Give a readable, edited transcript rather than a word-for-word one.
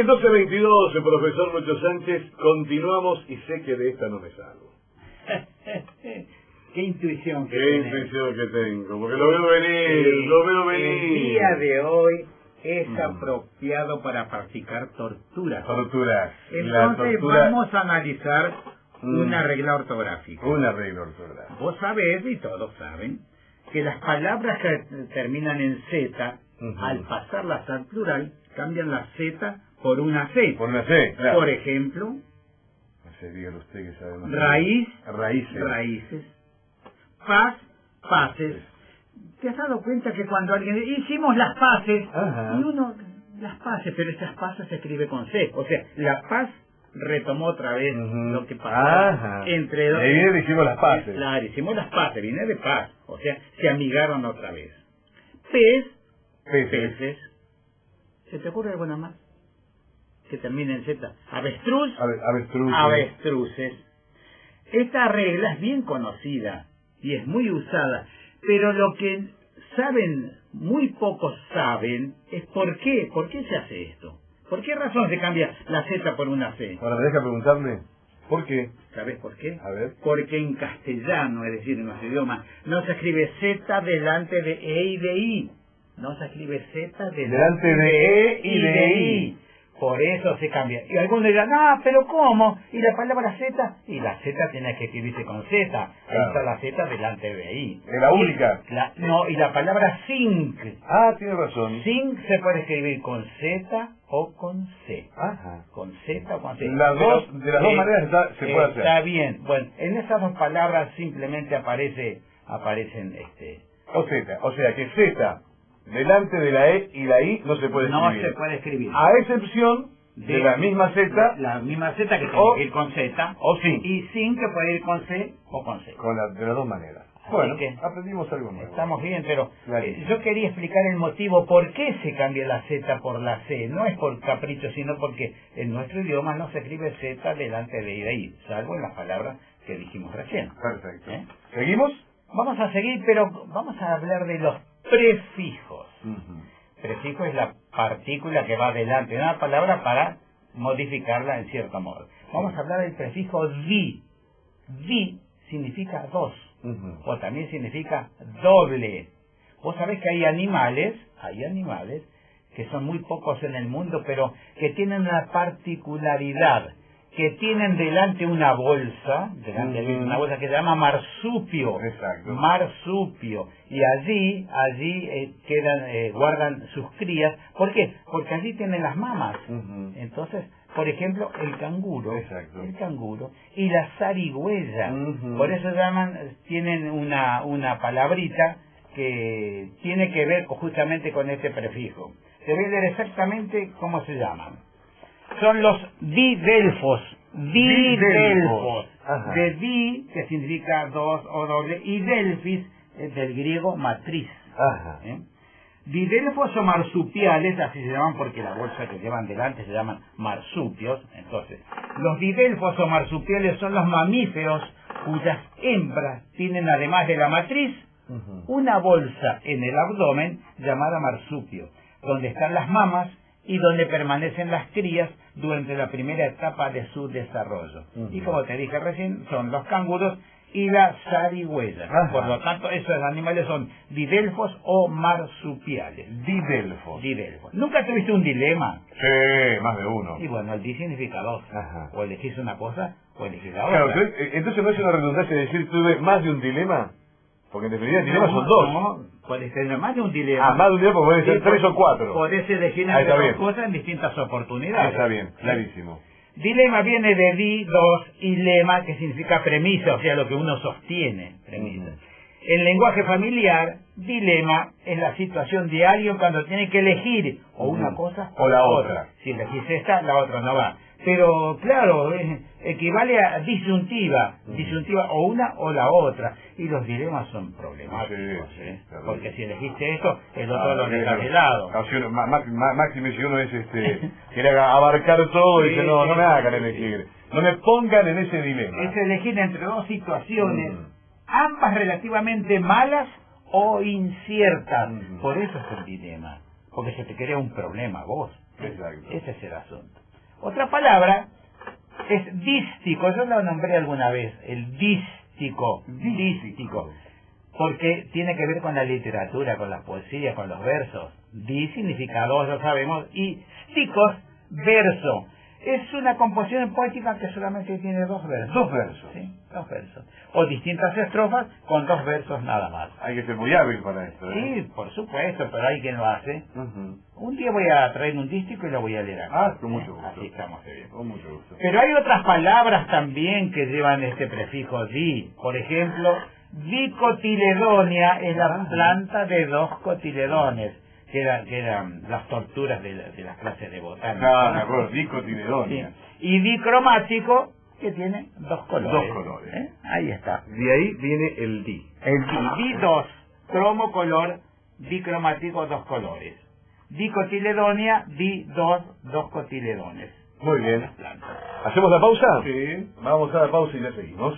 Bien, 12:22, el profesor Lucho Sánchez. Continuamos y sé que de esta no me salgo. Qué intuición que Qué tenés. intuición que tengo, porque lo veo venir, lo veo venir. El día de hoy es apropiado para practicar torturas. Torturas. Entonces vamos a analizar una regla ortográfica. Una regla ortográfica. Vos sabés, y todos saben, que las palabras que terminan en Z, al pasarlas al plural, cambian la Z por una C. Por una C, claro. Por ejemplo, No sé, dígalo usted que sabe más. raíz, Raíces. raíces. Paz, paces. ¿Te has dado cuenta que cuando alguien hicimos las paces, Ajá. y uno, las paces, pero esas paces se escribe con C? O sea, la paz retomó otra vez lo que pasó entre dos. Ahí viene, hicimos las paces. Claro, hicimos las paces, viene de paz. O sea, se amigaron otra vez. Pez, peces. ¿Se te ocurre alguna más? Que termine en Z. Avestruz, Avestruces. avestruces. Esta regla es bien conocida y es muy usada, pero lo que saben, muy pocos saben, es por qué se hace esto. ¿Por qué razón se cambia la Z por una C? Ahora me deja preguntarme, ¿por qué? ¿Sabes por qué? A ver. Porque en castellano, es decir, en nuestro idioma, no se escribe Z delante de E y de I. No se escribe Z delante de E y de I. Por eso se cambia. Y algunos dirán, pero ¿cómo? ¿Y la palabra Z? Y la Z tiene que escribirse con Z. Ahí está la Z delante de I. ¿Es la única? No, y la palabra zinc. Tiene razón. Zinc se puede escribir con Z o con C. Ajá. Con Z o con C. De las dos maneras se puede hacer. Está bien. Bueno, en esas dos palabras simplemente aparecen O Z. O sea que Z delante de la E y la I no se puede escribir. No se puede escribir. A excepción de la misma Z. La misma Z que tiene que ir con Z. O sin. Y sin que puede ir con C o con C. De las dos maneras. Así Bueno, que aprendimos algo nuevo. Estamos bien, pero Claro. yo quería explicar el motivo por qué se cambia la Z por la C. No es por capricho, sino porque en nuestro idioma no se escribe Z delante de I de I, salvo en las palabras que dijimos recién. Perfecto. ¿Seguimos? Vamos a seguir, pero vamos a hablar de los prefijos. Prefijo es la partícula que va delante de una palabra para modificarla en cierto modo. Vamos a hablar del prefijo di. Di significa dos, o también significa doble. Vos sabés que hay animales que son muy pocos en el mundo, pero que tienen una particularidad, que tienen delante una bolsa, una bolsa que se llama marsupio. Exacto. Marsupio. Y allí guardan sus crías. ¿Por qué? Porque allí tienen las mamas. Entonces, por ejemplo, el canguro. Exacto. El canguro y la zarigüeya. Por eso tienen una palabrita que tiene que ver justamente con este prefijo. Te voy a leer exactamente cómo se llaman. Son los didelfos. Didelfos. De di, que significa dos o doble, y delfis, del griego matriz. Didelfos o marsupiales, así se llaman porque la bolsa que llevan delante se llaman marsupios. Entonces, los didelfos o marsupiales son los mamíferos cuyas hembras tienen, además de la matriz, una bolsa en el abdomen llamada marsupio, donde están las mamas y donde permanecen las crías durante la primera etapa de su desarrollo. Y como te dije recién, son los canguros y la zarigüeya. Por lo tanto, esos animales son didelfos o marsupiales. Didelfos. ¿Nunca tuviste un dilema? Sí, más de uno. Y bueno, el di significa dos. O elegís una cosa o elegís la otra. Claro, entonces no es una redundancia decir tuve más de un dilema. Porque en definitiva el dilema son dos. No, puedes tener más de un dilema. Más de un dilema porque pueden ser tres o cuatro. Podés elegir entre dos cosas en distintas oportunidades. Está bien, clarísimo. Dilema viene de di, dos, y lema, que significa premisa, o sea, lo que uno sostiene, premisa. En lenguaje familiar, dilema es la situación de alguien cuando tiene que elegir o una cosa o la otra. Si elegís esta, la otra no va. Pero, claro, equivale a disyuntiva, disyuntiva o una o la otra. Y los dilemas son problemáticos, porque si elegiste esto, el otro lo deja de lado. Máximo si uno es quiere abarcar todo y dice, no me hagan elegir. No me pongan en ese dilema. Es elegir entre dos situaciones, ambas relativamente malas o inciertas. Por eso es el dilema. Porque se te crea un problema a vos. Exacto. Ese es el asunto. Otra palabra es dístico. Yo lo nombré alguna vez, el dístico. Dístico. Porque tiene que ver con la literatura, con las poesías, con los versos. Di significa dos, lo sabemos, y sticos, verso. Es una composición poética que solamente tiene dos versos. Dos versos. Sí, dos versos. O distintas estrofas con dos versos nada más. Hay que ser muy hábil para esto, ¿eh? Sí, por supuesto, pero hay quien lo hace. Ujú. Un día voy a traer un dístico y lo voy a leer acá. Ah, con mucho gusto. Así estamos bien. Con mucho gusto. Pero hay otras palabras también que llevan este prefijo di. Por ejemplo, dicotiledonia es la planta de dos cotiledones, que eran las torturas de las clases de botánica. Ah, de acuerdo, dicotiledonia. Sí. Y dicromático, que tiene dos colores. Dos colores. Ahí está. De ahí viene el di. El di2, cromo color, dicromático, dos colores. Dicotiledonia, di2, dos cotiledones. Muy bien. Las plantas. ¿Hacemos la pausa? Sí. Vamos a la pausa y ya seguimos.